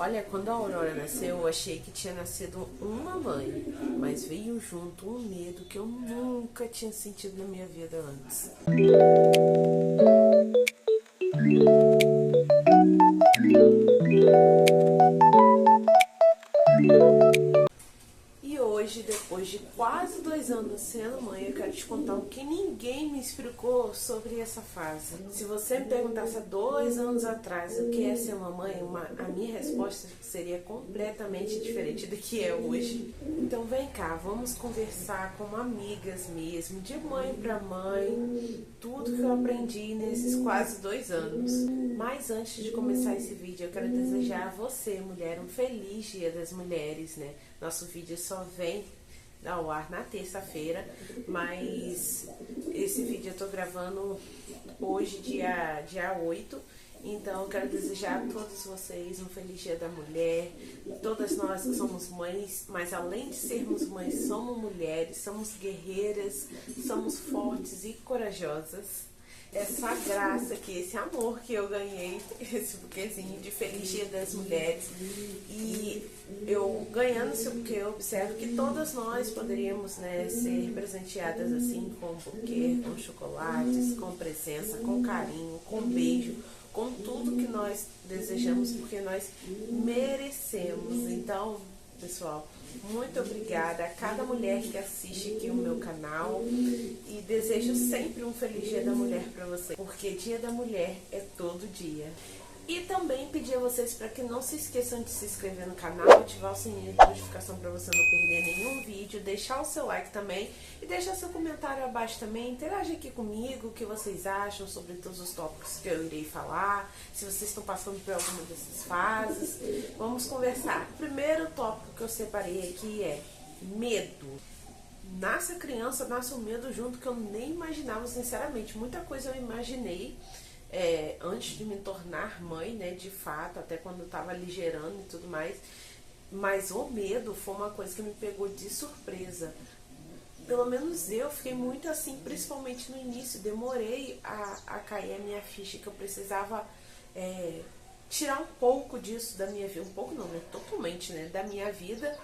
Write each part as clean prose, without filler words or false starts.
Olha, quando a Aurora nasceu, eu achei que tinha nascido uma mãe, mas veio junto um medo que eu nunca tinha sentido na minha vida antes. E hoje, depois de quase 2 anos sendo mãe, eu quero te contar o que ninguém me explicou sobre essa fase. Se você me perguntasse há 2 anos atrás o que é ser uma mãe, a minha resposta seria completamente diferente do que é hoje. Então vem cá, vamos conversar como amigas mesmo, de mãe para mãe, tudo que eu aprendi nesses quase 2 anos. Mas antes de começar esse vídeo, eu quero desejar a você, mulher, um feliz Dia das Mulheres, né? Nosso vídeo só vem ao ar na terça-feira, mas esse vídeo eu tô gravando hoje, dia 8. Então eu quero desejar a todos vocês um feliz Dia da Mulher. Todas nós que somos mães, mas além de sermos mães, somos mulheres, somos guerreiras, somos fortes e corajosas. Essa graça aqui, esse amor que eu ganhei, esse buquezinho de Feliz Dia das Mulheres. E eu ganhando esse buquê, eu observo que todas nós poderíamos, né, ser presenteadas assim, com buquê, com chocolates, com presença, com carinho, com beijo, com tudo que nós desejamos, porque nós merecemos. Então, pessoal, muito obrigada a cada mulher que assiste aqui o meu canal e desejo sempre um feliz Dia da Mulher para você, porque Dia da Mulher é todo dia. E também pedir a vocês para que não se esqueçam de se inscrever no canal, ativar o sininho de notificação para você não perder nenhum vídeo, deixar o seu like também e deixar seu comentário abaixo também, interage aqui comigo, o que vocês acham sobre todos os tópicos que eu irei falar, se vocês estão passando por alguma dessas fases, vamos conversar. O primeiro tópico que eu separei aqui é medo. Nasce a criança, nasce o medo junto, que eu nem imaginava, sinceramente, muita coisa eu imaginei. Antes de me tornar mãe, né, de fato, até quando eu tava ali gerando e tudo mais, mas o medo foi uma coisa que me pegou de surpresa. Pelo menos eu fiquei muito assim, principalmente no início, demorei a cair a minha ficha, que eu precisava tirar um pouco disso da minha vida, um pouco não, né, totalmente, né, da minha vida,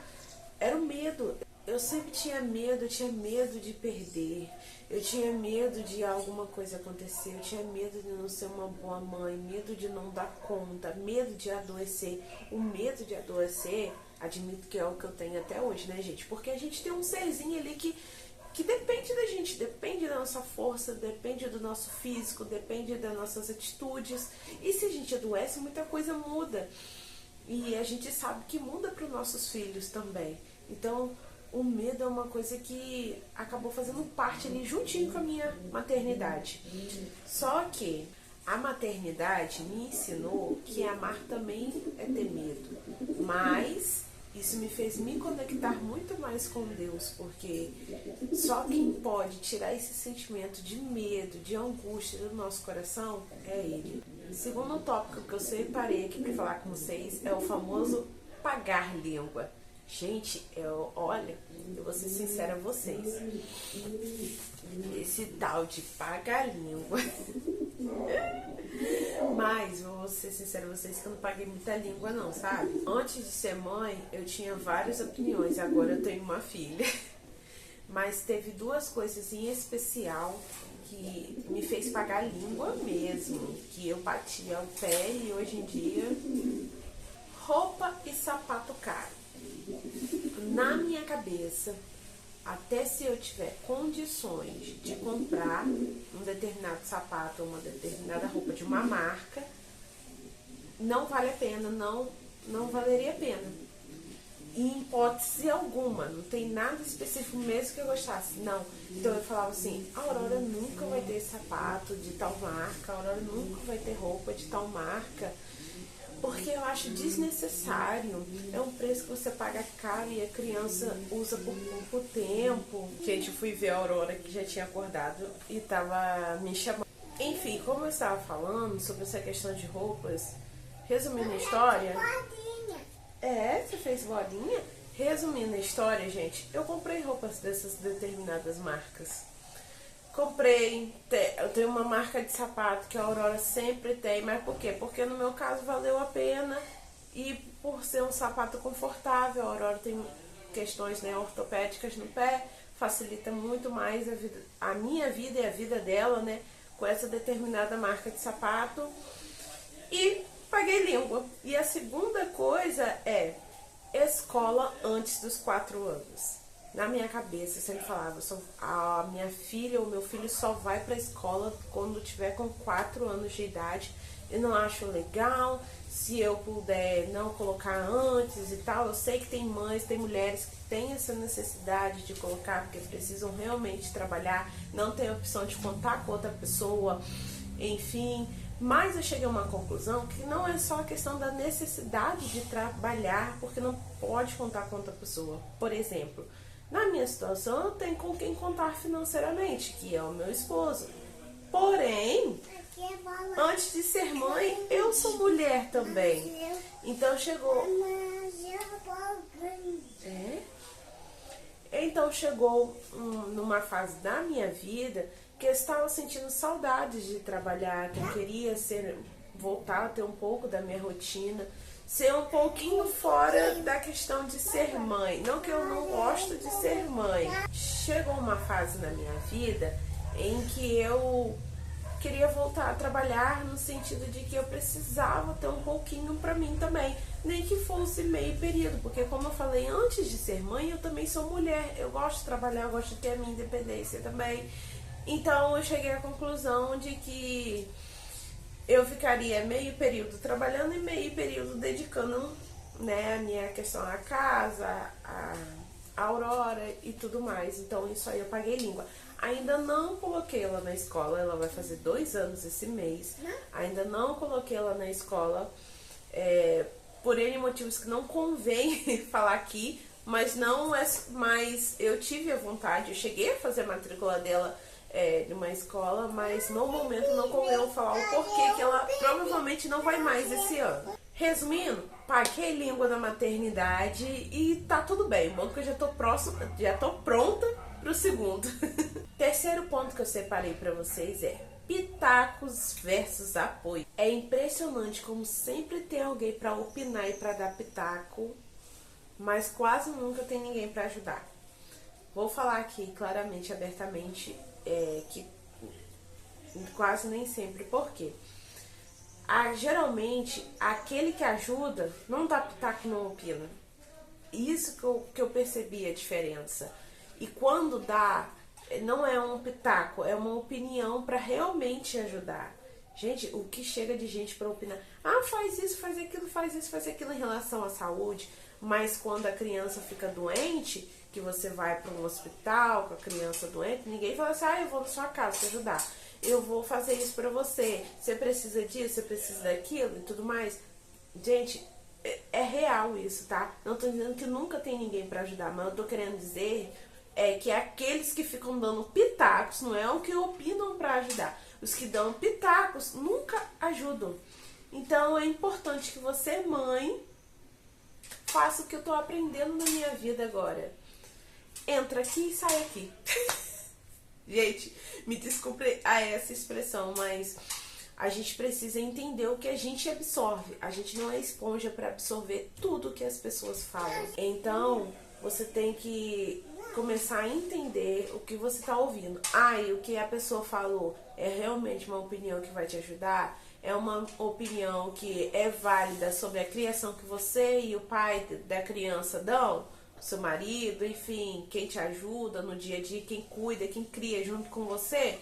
era o medo. Eu sempre tinha medo de perder, eu tinha medo de alguma coisa acontecer, eu tinha medo de não ser uma boa mãe, medo de não dar conta, medo de adoecer. O medo de adoecer, admito que é o que eu tenho até hoje, né, gente? Porque a gente tem um serzinho ali que depende da gente, depende da nossa força, depende do nosso físico, depende das nossas atitudes. E se a gente adoece, muita coisa muda. E a gente sabe que muda para os nossos filhos também. Então, o medo é uma coisa que acabou fazendo parte ali juntinho com a minha maternidade. Só que a maternidade me ensinou que amar também é ter medo. Mas isso me fez me conectar muito mais com Deus, porque só quem pode tirar esse sentimento de medo, de angústia do nosso coração é Ele. O segundo tópico que eu separei aqui para falar com vocês é o famoso pagar língua. Gente, olha, eu vou ser sincera a vocês, esse tal de pagar língua, mas vou ser sincera a vocês que eu não paguei muita língua não, sabe? Antes de ser mãe, eu tinha várias opiniões, agora eu tenho uma filha, mas teve duas coisas em especial que me fez pagar língua mesmo, que eu batia o pé e hoje em dia, roupa e sapato caro. Na minha cabeça, até se eu tiver condições de comprar um determinado sapato ou uma determinada roupa de uma marca, não vale a pena, não valeria a pena. Em hipótese alguma, não tem nada específico mesmo que eu gostasse, não. Então eu falava assim, a Aurora nunca vai ter sapato de tal marca, a Aurora nunca vai ter roupa de tal marca, porque eu acho desnecessário. É um preço que você paga caro e a criança usa por pouco tempo. Gente, eu fui ver a Aurora, que já tinha acordado e tava me chamando. Enfim, como eu estava falando sobre essa questão de roupas, resumindo a história... Você fez bolinha? Resumindo a história, gente, eu comprei roupas dessas determinadas marcas. Comprei, eu tenho uma marca de sapato que a Aurora sempre tem, mas por quê? Porque no meu caso valeu a pena E por ser um sapato confortável, a Aurora tem questões, né, ortopédicas no pé, facilita muito mais a minha vida e a vida dela, né, com essa determinada marca de sapato. E paguei língua. E a segunda coisa é escola antes dos 4 anos. Na minha cabeça, eu sempre falava, a minha filha ou meu filho só vai pra escola quando tiver com 4 anos de idade. Eu não acho legal, se eu puder não colocar antes e tal. Eu sei que tem mães, tem mulheres que têm essa necessidade de colocar porque precisam realmente trabalhar, não tem opção de contar com outra pessoa, enfim. Mas eu cheguei a uma conclusão que não é só a questão da necessidade de trabalhar, porque não pode contar com outra pessoa. Por exemplo, na minha situação eu tenho com quem contar financeiramente, que é o meu esposo. Porém, antes de ser mãe, eu sou mulher também. Então chegou... Então chegou numa fase da minha vida que eu estava sentindo saudades de trabalhar, que eu queria voltar a ter um pouco da minha rotina, ser um pouquinho fora da questão de ser mãe. Não que eu não gosto de ser mãe. Chegou uma fase na minha vida em que eu queria voltar a trabalhar no sentido de que eu precisava ter um pouquinho pra mim também, nem que fosse meio período, porque como eu falei, antes de ser mãe, eu também sou mulher, eu gosto de trabalhar, eu gosto de ter a minha independência também. Então eu cheguei à conclusão de que eu ficaria meio período trabalhando e meio período dedicando, né, a minha questão à casa, a Aurora e tudo mais. Então isso aí eu paguei língua. Ainda não coloquei ela na escola, ela vai fazer 2 anos esse mês. Ainda não coloquei ela na escola, por N motivos que não convém falar aqui, mas não é, mas eu tive a vontade, eu cheguei a fazer a matrícula dela numa escola, mas no momento não convém falar o porquê que ela provavelmente não vai mais esse ano. Resumindo, paguei língua na maternidade e tá tudo bem, bom que eu já tô pronta pro segundo. Terceiro ponto que eu separei pra vocês é pitacos versus apoio. É impressionante como sempre tem alguém pra opinar e pra dar pitaco, mas quase nunca tem ninguém pra ajudar. Vou falar aqui claramente, abertamente, que quase nem sempre. Por quê? Geralmente, aquele que ajuda não dá pitaco, não opina. Isso que eu percebi a diferença. E quando dá, não é um pitaco, é uma opinião para realmente ajudar. Gente, o que chega de gente para opinar? Ah, faz isso, faz aquilo, faz isso, faz aquilo em relação à saúde. Mas quando a criança fica doente, que você vai para um hospital com a criança doente, ninguém fala assim, eu vou na sua casa te ajudar. Eu vou fazer isso para você. Você precisa disso, você precisa daquilo e tudo mais. Gente, é real isso, tá? Não tô dizendo que nunca tem ninguém para ajudar, mas eu tô querendo dizer que aqueles que ficam dando pitacos não é o que opinam para ajudar. Os que dão pitacos nunca ajudam. Então é importante que você, mãe, faça o que eu tô aprendendo na minha vida agora. Entra aqui e sai aqui. Gente, me desculpe essa expressão, mas a gente precisa entender o que a gente absorve. A gente não é esponja para absorver tudo que as pessoas falam. Então, você tem que começar a entender o que você está ouvindo. E o que a pessoa falou é realmente uma opinião que vai te ajudar? É uma opinião que é válida sobre a criação que você e o pai da criança dão? Seu marido, enfim, quem te ajuda no dia a dia, quem cuida, quem cria junto com você?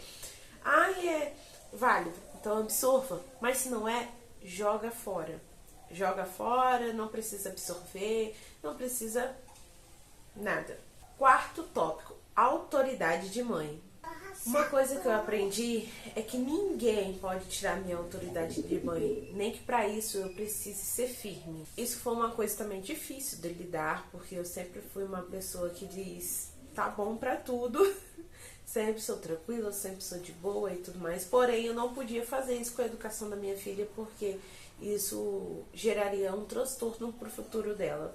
É válido, então absorva. Mas se não é, joga fora. Joga fora, não precisa absorver, não precisa nada. Quarto tópico, autoridade de mãe. Uma coisa que eu aprendi é que ninguém pode tirar minha autoridade de mãe, nem que para isso eu precise ser firme. Isso foi uma coisa também difícil de lidar, porque eu sempre fui uma pessoa que diz, tá bom pra tudo, sempre sou tranquila, sempre sou de boa e tudo mais. Porém, eu não podia fazer isso com a educação da minha filha, porque isso geraria um transtorno pro futuro dela.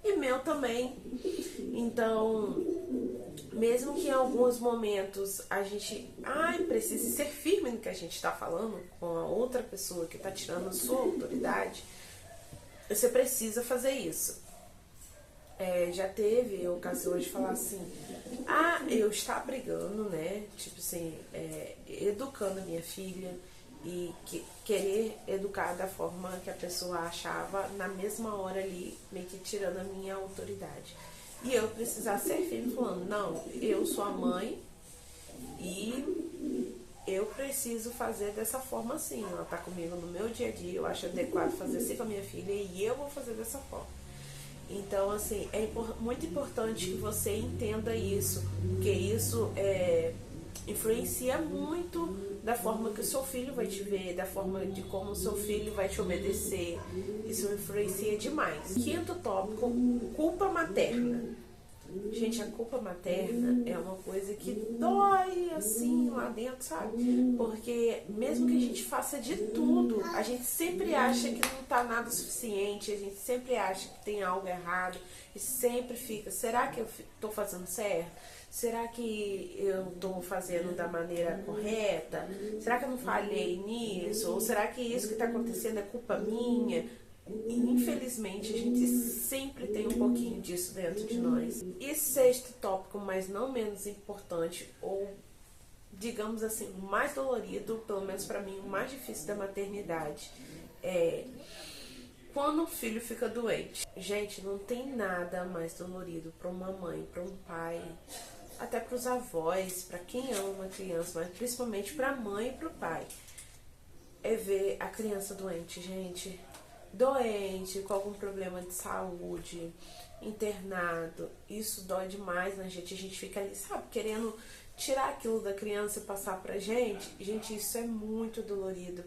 E meu também. Então, mesmo que em alguns momentos a gente precise ser firme no que a gente está falando com a outra pessoa que está tirando a sua autoridade, você precisa fazer isso. Já teve ocasiões de falar assim, eu estar brigando, né? Tipo assim, educando a minha filha e querer educar da forma que a pessoa achava, na mesma hora ali, meio que tirando a minha autoridade. E eu precisar ser firme falando, não, eu sou a mãe e eu preciso fazer dessa forma assim. Ela tá comigo no meu dia a dia, eu acho adequado fazer assim com a minha filha e eu vou fazer dessa forma. Então, assim, é muito importante que você entenda isso, porque isso influencia muito da forma que o seu filho vai te ver, da forma de como o seu filho vai te obedecer. Isso influencia demais. Quinto tópico, culpa materna. Gente, a culpa materna é uma coisa que dói assim lá dentro, sabe? Porque mesmo que a gente faça de tudo, a gente sempre acha que não tá nada suficiente, a gente sempre acha que tem algo errado e sempre fica, será que eu tô fazendo certo? Será que eu tô fazendo da maneira correta? Será que eu não falhei nisso? Ou será que isso que tá acontecendo é culpa minha? Infelizmente, a gente sempre tem um pouquinho disso dentro de nós. E sexto tópico, mas não menos importante, ou digamos assim, o mais dolorido, pelo menos para mim, o mais difícil da maternidade, é quando o filho fica doente. Gente, não tem nada mais dolorido para uma mãe, para um pai, até para os avós, para quem ama uma criança, mas principalmente para a mãe e para o pai, é ver a criança doente, gente. Doente, com algum problema de saúde, internado, isso dói demais na gente. A gente fica ali, sabe, querendo tirar aquilo da criança e passar pra gente. Gente, isso é muito dolorido.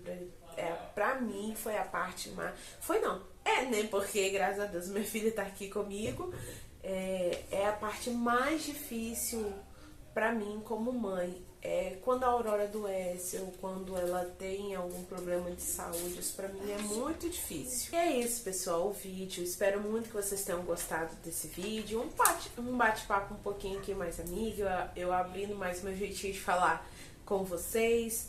Pra mim foi a parte mais... Foi não, né? Porque graças a Deus minha filha tá aqui comigo. É a parte mais difícil pra mim como mãe. Quando a Aurora adoece ou quando ela tem algum problema de saúde, isso pra mim é muito difícil. E é isso, pessoal, o vídeo. Espero muito que vocês tenham gostado desse vídeo. Um bate-papo um pouquinho aqui mais amigo, eu abrindo mais meu jeitinho de falar com vocês.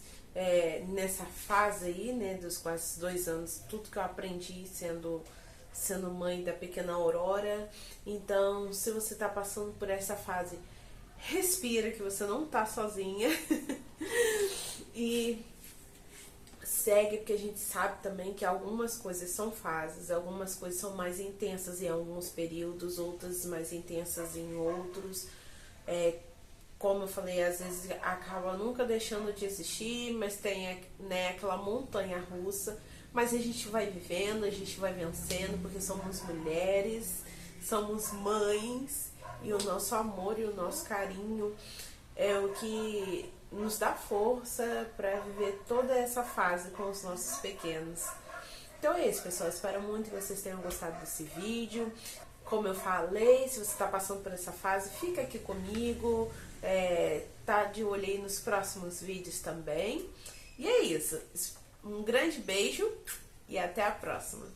Nessa fase aí, né, dos quase 2 anos, tudo que eu aprendi sendo mãe da pequena Aurora. Então, se você tá passando por essa fase, respira, que você não tá sozinha. E segue, porque a gente sabe também que algumas coisas são fases, algumas coisas são mais intensas em alguns períodos, outras mais intensas em outros. Como eu falei, às vezes acaba nunca deixando de existir, mas tem, né, aquela montanha russa. Mas a gente vai vivendo, a gente vai vencendo, porque somos mulheres, somos mães. E o nosso amor e o nosso carinho é o que nos dá força para viver toda essa fase com os nossos pequenos. Então é isso, pessoal. Espero muito que vocês tenham gostado desse vídeo. Como eu falei, se você está passando por essa fase, fica aqui comigo. Tá de olho aí nos próximos vídeos também. E é isso. Um grande beijo e até a próxima.